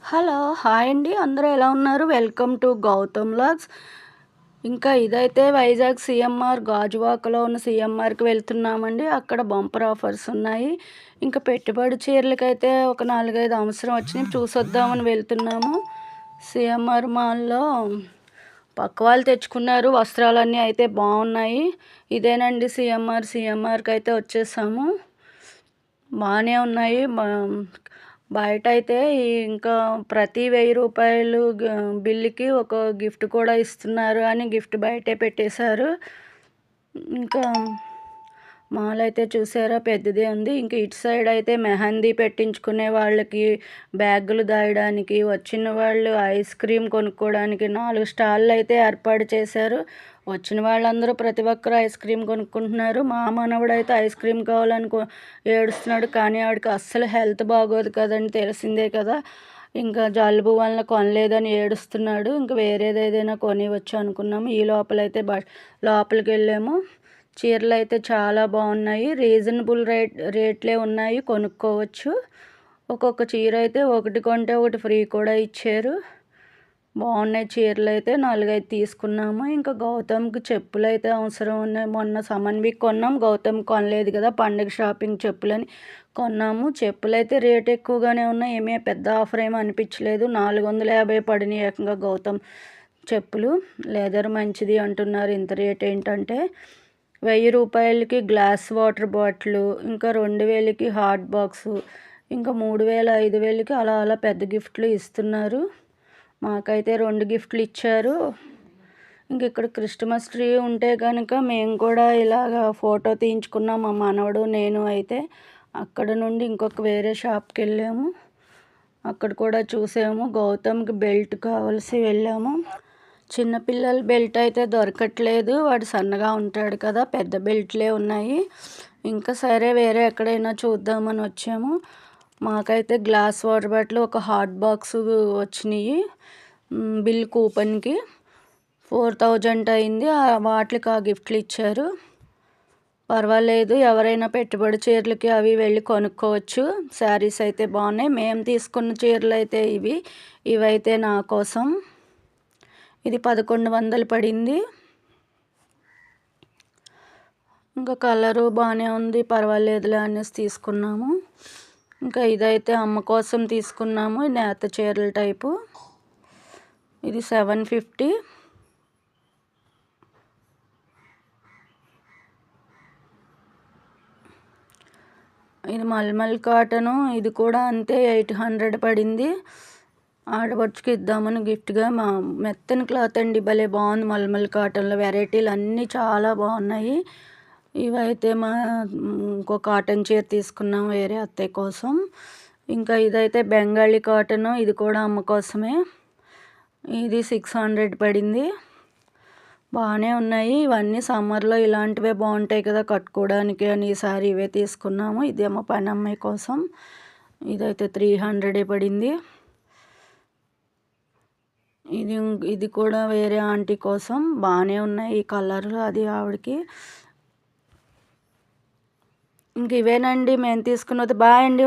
Hello! Hi అండి. అందరూ ఎలా ఉన్నారు? Welcome to Gautam vlogs. ఇంకా ఇదైతే వైజాగ్ సీఎంఆర్ గాజువాకలో ఉన్న సీఎంఆర్‌కి వెళ్తున్నామండి. అక్కడ బంపర్ ఆఫర్స్ ఉన్నాయి. ఇంకా పెట్టుబడి చీరలకైతే ఒక 4, 5 అవసరం వచ్చినాయి. చూసొద్దామని వెళ్తున్నాము. సీఎంఆర్ మాల్‌లో పక్క వాళ్ళు తెచ్చుకున్నారు. వస్త్రాలన్నీ అయితే బాగున్నాయి. ఇదేనండి సీఎంఆర్‌కి అయితే వచ్చేసాము. బాగానే ఉన్నాయి. బయటైతే ఇంకా ప్రతి రూ. 1000 బిల్లుకి ఒక గిఫ్ట్ కూడా ఇస్తున్నారు అని గిఫ్ట్ బయటే పెట్టేశారు. ఇంకా మాల్ అయితే చూసారా పెద్దదే ఉంది. ఇంకా ఇటు సైడ్ అయితే మెహందీ పెట్టించుకునే వాళ్ళకి, బ్యాగులు దాయడానికి, వచ్చిన వాళ్ళు ఐస్ క్రీమ్ కొనుక్కోవడానికి 4 స్టాళ్ళు అయితే ఏర్పాటు చేశారు. వచ్చిన వాళ్ళందరూ ప్రతి ఒక్కరు ఐస్ క్రీమ్ కొనుక్కుంటున్నారు. మా మనవడైతే ఐస్ క్రీమ్ కావాలని ఏడుస్తున్నాడు. కానీ ఆడికి అస్సలు హెల్త్ బాగోదు కదండి, తెలిసిందే కదా. ఇంకా జలుబు వలన కొనలేదని ఏడుస్తున్నాడు. ఇంకా వేరేది ఏదైనా కొనివచ్చు అనుకున్నాము. ఈ లోపలైతే లోపలికి వెళ్ళాము. చీరలు అయితే చాలా బాగున్నాయి. రీజనబుల్ రేట్లే ఉన్నాయి, కొనుక్కోవచ్చు. ఒక్కొక్క చీర అయితే ఒకటి కొంటే ఒకటి ఫ్రీ కూడా ఇచ్చారు. బాగున్నాయి చీరలు అయితే 4, 5 తీసుకున్నాము. ఇంకా గౌతమ్కి చెప్పులు అయితే అవసరం ఉన్నాయి. మొన్న సమన్విక్ కొన్నాం, గౌతమ్ కొనలేదు కదా, పండుగ షాపింగ్ చెప్పులని కొన్నాము. చెప్పులు అయితే రేట్ ఎక్కువగానే ఉన్నాయి. ఏమీ పెద్ద ఆఫర్ ఏమీ అనిపించలేదు. 450 పడినాయి ఏకంగా గౌతమ్ చెప్పులు. లెదర్ మంచిది అంటున్నారు. ఇంత రేట్ ఏంటంటే 1000 రూపాయలకి గ్లాస్ వాటర్ బాటిల్, ఇంకా 2000కి హాట్ బాక్సు, ఇంకా 3000, 5000కి అలా అలా పెద్ద గిఫ్ట్లు ఇస్తున్నారు. మాకైతే 2 గిఫ్ట్లు ఇచ్చారు. ఇంక ఇక్కడ క్రిస్మస్ ట్రీ ఉంటే కనుక మేము కూడా ఇలాగ ఫోటో తీయించుకున్నాం, మా మనవడు నేను. అయితే అక్కడ నుండి ఇంకొక వేరే షాప్కి వెళ్ళాము. అక్కడ కూడా చూసాము. గౌతమ్కి బెల్ట్ కావాల్సి వెళ్ళాము. చిన్నపిల్లల బెల్ట్ అయితే దొరకట్లేదు, వాడు సన్నగా ఉంటాడు కదా, పెద్ద బెల్ట్లే ఉన్నాయి. ఇంకా సరే వేరే ఎక్కడైనా చూద్దామని వచ్చాము. మాకైతే గ్లాస్ వాటర్ బాటిల్, ఒక హాట్ బాక్స్ వచ్చినాయి. బిల్ కూపన్కి 4000 అయింది. వాటికి ఆ గిఫ్ట్లు ఇచ్చారు. పర్వాలేదు, ఎవరైనా పెట్టుబడి చీరలకి అవి వెళ్ళి కొనుక్కోవచ్చు. శారీస్ అయితే బాగున్నాయి. మేము తీసుకున్న చీరలు అయితే ఇవైతే నా కోసం. ఇది 1100 పడింది. ఇంకా కలరు బాగానే ఉంది, పర్వాలేదులే అనేసి తీసుకున్నాము. ఇంకా ఇదైతే అమ్మ కోసం తీసుకున్నాము. నేత చీరల టైపు. ఇది 750. ఇది మల్మల్ కాటను. ఇది కూడా అంతే 800 పడింది. ఆడపడుచుకి ఇద్దామని గిఫ్ట్గా. మా మెత్తని క్లాత్ అండి, భలే బాగుంది. మల్మల్ కాటన్లో వెరైటీలు అన్నీ చాలా బాగున్నాయి. ఇవైతే ఇంకో కాటన్ చీర తీసుకున్నాం వేరే అత్తయ్య కోసం. ఇంకా ఇదైతే బెంగాలీ కాటను. ఇది కూడా అమ్మ కోసమే. ఇది 600 పడింది. బాగానే ఉన్నాయి. ఇవన్నీ సమ్మర్లో ఇలాంటివే బాగుంటాయి కదా కట్టుకోవడానికి అని ఈసారి ఇవే తీసుకున్నాము. ఇదేమో పని అమ్మాయి కోసం. ఇదైతే 300 పడింది. ఇది కూడా వేరే ఆంటీ కోసం. బాగానే ఉన్నాయి ఈ కలర్లు, అది ఆవిడకి. ఇంక ఇవేనండి మేము తీసుకున్నది. బాయ్ అండి.